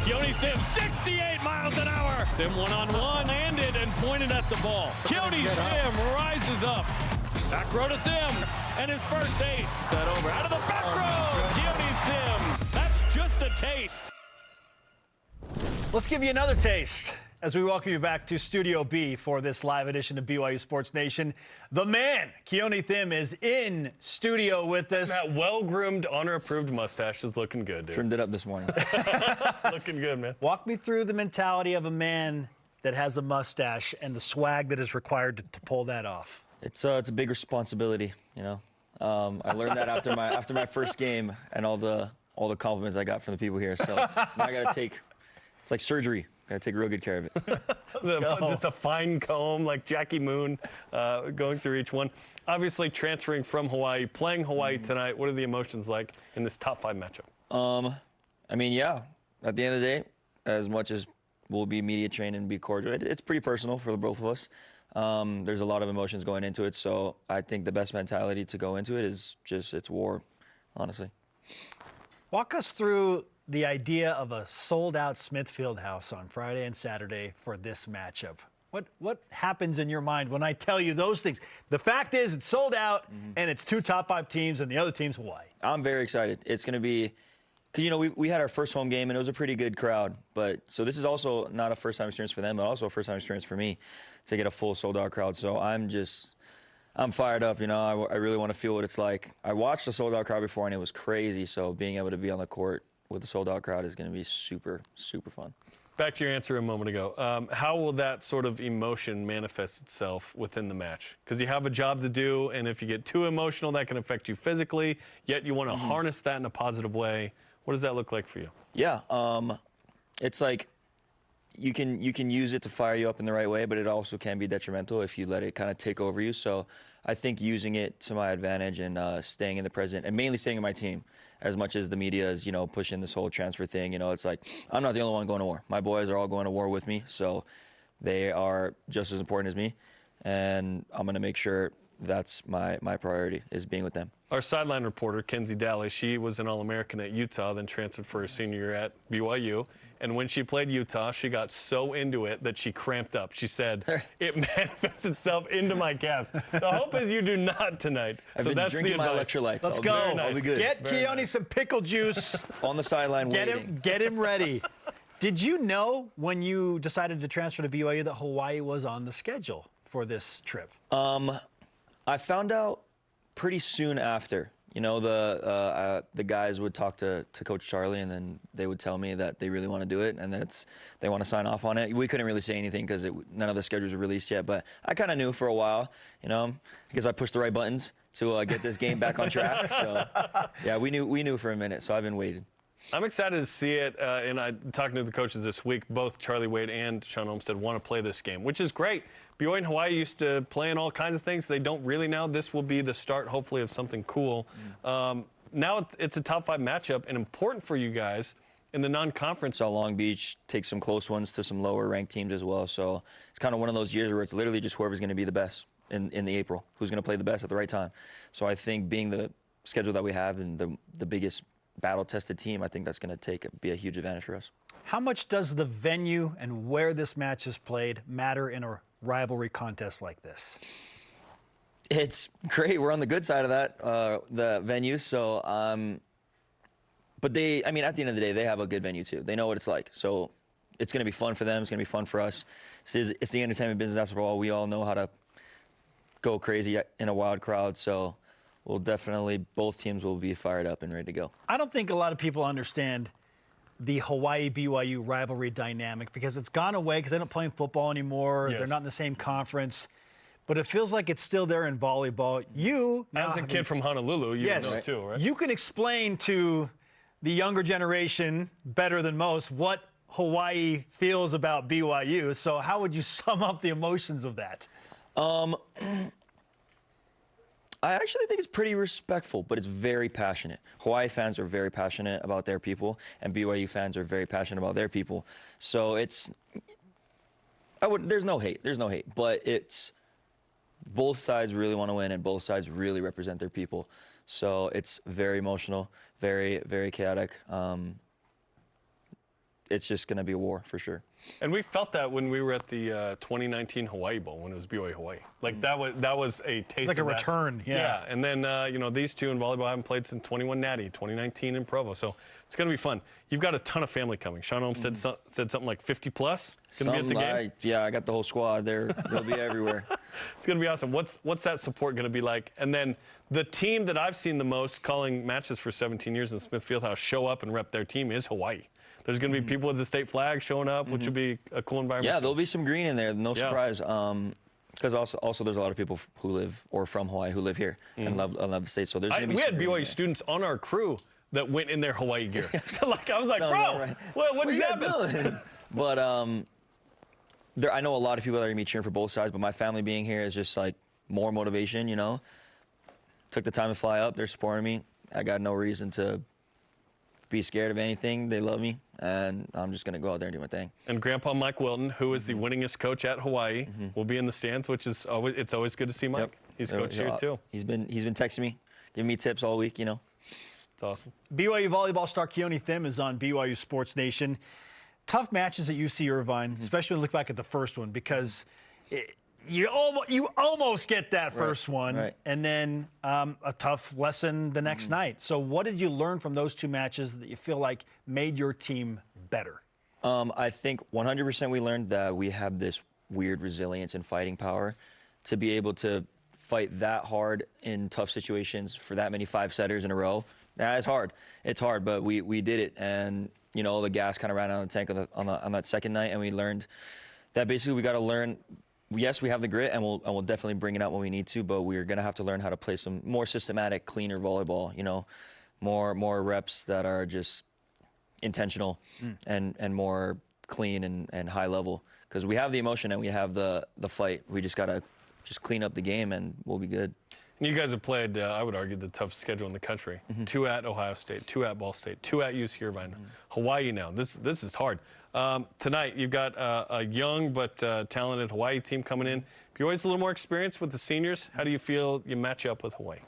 Keoni Thiim, 68 miles an hour. Thiim one-on-one, landed and pointed at the ball. Keoni Thiim rises up. Back row to Thiim, and his first ace. That over, out of the back row, Keoni Thiim. That's just a taste. Let's give you another taste as we welcome you back to Studio B for this live edition of BYU Sports Nation. The man, Keoni Thiim, is in studio with us. That well-groomed, honor-approved mustache is looking good, dude. Trimmed it up this morning. Looking good, man. Walk me through the mentality of a man that has a mustache and the swag that is required to pull that off. It's a big responsibility, you know. I learned that after my first game and all the compliments I got from the people here. So now I got to take. It's like surgery. Got to take real good care of it. Just a fine comb, like Jackie Moon, going through each one. Obviously, transferring from Hawaii, playing Hawaii tonight. What are the emotions like in this top 5 matchup? I mean, yeah. At the end of the day, as much as we'll be media trained and be cordial, it's pretty personal for the both of us. There's a lot of emotions going into it, so I think the best mentality to go into it is just it's war, honestly. Walk us through the idea of a sold-out Smithfield House on Friday and Saturday for this matchup. What happens in your mind when I tell you those things? The fact is it's sold out, and it's 2 top 5 teams, and the other team's Hawaii. I'm very excited. It's going to be – because, you know, we had our first home game, and it was a pretty good crowd. But so this is also not a first-time experience for them, but also a first-time experience for me to get a full sold-out crowd. So I'm fired up, you know. I really want to feel what it's like. I watched a sold-out crowd before, and it was crazy. So being able to be on the court with the sold-out crowd is going to be super, super fun. Back to your answer a moment ago. How will that sort of emotion manifest itself within the match? Because you have a job to do, and if you get too emotional, that can affect you physically, yet you want to harness that in a positive way. What does that look like for you? Yeah, it's like you can use it to fire you up in the right way, but it also can be detrimental if you let it kind of take over you. So I think using it to my advantage and staying in the present, and mainly staying in my team, as much as the media is, you know, pushing this whole transfer thing. You know, it's like I'm not the only one going to war. My boys are all going to war with me, so they are just as important as me, and I'm going to make sure that's my priority, is being with them. Our sideline reporter, Kenzie Daly, she was an All-American at Utah, then transferred for her senior year at BYU. And when she played Utah, she got so into it that she cramped up. She said, it manifests itself into my calves. The hope is you do not tonight. I've been drinking my electrolytes. Let's go. I'll be good. Get Keoni some pickle juice. On the sideline waiting. Get him ready. Did you know when you decided to transfer to BYU that Hawaii was on the schedule for this trip? I found out pretty soon after. You know, the guys would talk to Coach Charlie, and then they would tell me that they really want to do it, and that they want to sign off on it. We couldn't really say anything because none of the schedules were released yet, but I kind of knew for a while. You know, because I pushed the right buttons to get this game back on track. So, yeah, we knew for a minute. So I've been waiting. I'm excited to see it, and I'm talking to the coaches this week. Both Charlie Wade and Sean Olmstead want to play this game, which is great. BYU and Hawaii used to play in all kinds of things. They don't really now. This will be the start, hopefully, of something cool. Now it's a top 5 matchup, and important for you guys in the non-conference. Saw Long Beach take some close ones to some lower-ranked teams as well. So it's kind of one of those years where it's literally just whoever's going to be the best in the April, who's going to play the best at the right time. So I think being the schedule that we have and the biggest battle-tested team, I think that's going to be a huge advantage for us. How much does the venue and where this match is played matter in a rivalry contest like this? It's great. We're on the good side of that, the venue. So, but at the end of the day, they have a good venue too. They know what it's like. So it's going to be fun for them. It's going to be fun for us. It's the entertainment business after all. We all know how to go crazy in a wild crowd. So both teams will be fired up and ready to go. I don't think a lot of people understand the Hawaii-BYU rivalry dynamic because it's gone away because they don't play in football anymore. Yes. They're not in the same conference. But it feels like it's still there in volleyball. As a kid from Honolulu, you know too, right? You can explain to the younger generation better than most what Hawaii feels about BYU. So how would you sum up the emotions of that? I actually think it's pretty respectful, but it's very passionate. Hawaii fans are very passionate about their people, and BYU fans are very passionate about their people. So there's no hate. There's no hate, but it's both sides really want to win, and both sides really represent their people. So it's very emotional, very, very chaotic. it's just going to be a war for sure. And we felt that when we were at the 2019 Hawaii Bowl, when it was BYU Hawaii. Like that was a taste. It's like of a that. return. Yeah. And then these two in volleyball haven't played since 21 Natty, 2019 in Provo. So it's going to be fun. You've got a ton of family coming. Sean Olmstead said something like 50 plus. It's going to be at the game. I got the whole squad. They'll be everywhere. It's going to be awesome. What's that support going to be like? And then the team that I've seen the most calling matches for 17 years in Smith Fieldhouse show up and rep their team is Hawaii. There's going to be people with the state flag showing up, which would be a cool environment. Yeah, there'll be some green in there. No surprise. Because also there's a lot of people who live or from Hawaii who live here and love the state. So there's going to be. We had BYU students on our crew that went in their Hawaii gear. So I was like, bro, right. what are is you guys that? doing? But I know a lot of people that are going to be cheering for both sides. But my family being here is just like more motivation. Took the time to fly up. They're supporting me. I got no reason to be scared of anything. They love me, and I'm just gonna go out there and do my thing. And Grandpa Mike Wilton, who is the winningest coach at Hawaii, will be in the stands, which is always good to see Mike. Yep. He's coached here too. He's been texting me, giving me tips all week. It's awesome. BYU volleyball star Keoni Thiim is on BYU Sports Nation. Tough matches at UC Irvine, especially when you look back at the first one, because you almost get that first one, and then a tough lesson the next night. So what did you learn from those two matches that you feel like made your team better? I think 100% we learned that we have this weird resilience and fighting power to be able to fight that hard in tough situations for that many 5-setters in a row. It's hard. It's hard, but we did it, and the gas kind of ran out of the tank on that second night, and we learned that basically we got to learn. Yes, we have the grit, and we'll definitely bring it out when we need to, but we're going to have to learn how to play some more systematic, cleaner volleyball, more reps that are just intentional and more clean and high level, because we have the emotion and we have the fight. We just got to just clean up the game, and we'll be good. And you guys have played, I would argue, the toughest schedule in the country. 2 at Ohio State, 2 at Ball State, 2 at UC Irvine, Hawaii now. This is hard. Tonight, you've got a young but talented Hawaii team coming in. BYU's a little more experienced with the seniors. How do you feel you match up with Hawaii?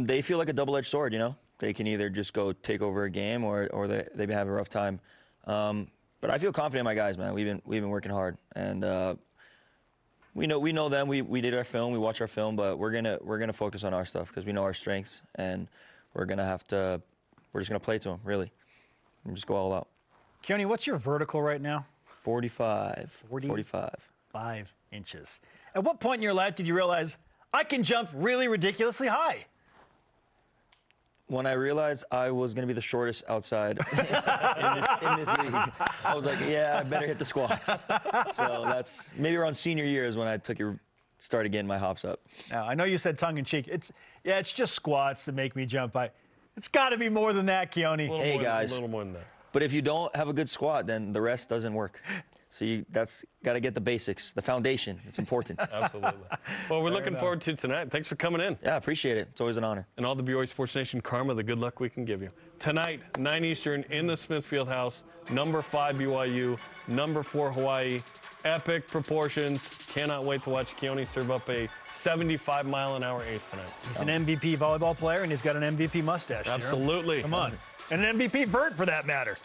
They feel like a double-edged sword, They can either just go take over a game or they've been having a rough time. But I feel confident in my guys, man. We've been working hard, and we know them. We did our film, we watch our film, but we're gonna focus on our stuff because we know our strengths, and we're just gonna play to them, really, and just go all out. Keoni, what's your vertical right now? 45. 5 inches. At what point in your life did you realize I can jump really ridiculously high? When I realized I was going to be the shortest outside in this league, I was like, yeah, I better hit the squats. So that's maybe around senior year is when I started getting my hops up. Now, I know you said tongue in cheek. It's just squats that make me jump high. It's got to be more than that, Keoni. Hey, guys. A little more than that. But if you don't have a good squat, then the rest doesn't work. So that's got to get the basics, the foundation. It's important. Absolutely. Well, we're looking forward to tonight. Thanks for coming in. Yeah, I appreciate it. It's always an honor. And all the BYU Sports Nation karma, the good luck we can give you. Tonight, 9 Eastern in the Smith Fieldhouse, number 5 BYU, number 4 Hawaii. Epic proportions. Cannot wait to watch Keoni serve up a 75-mile-an-hour ace tonight. He's an MVP volleyball player, and he's got an MVP mustache. Absolutely. Come on. And an MVP vert, for that matter.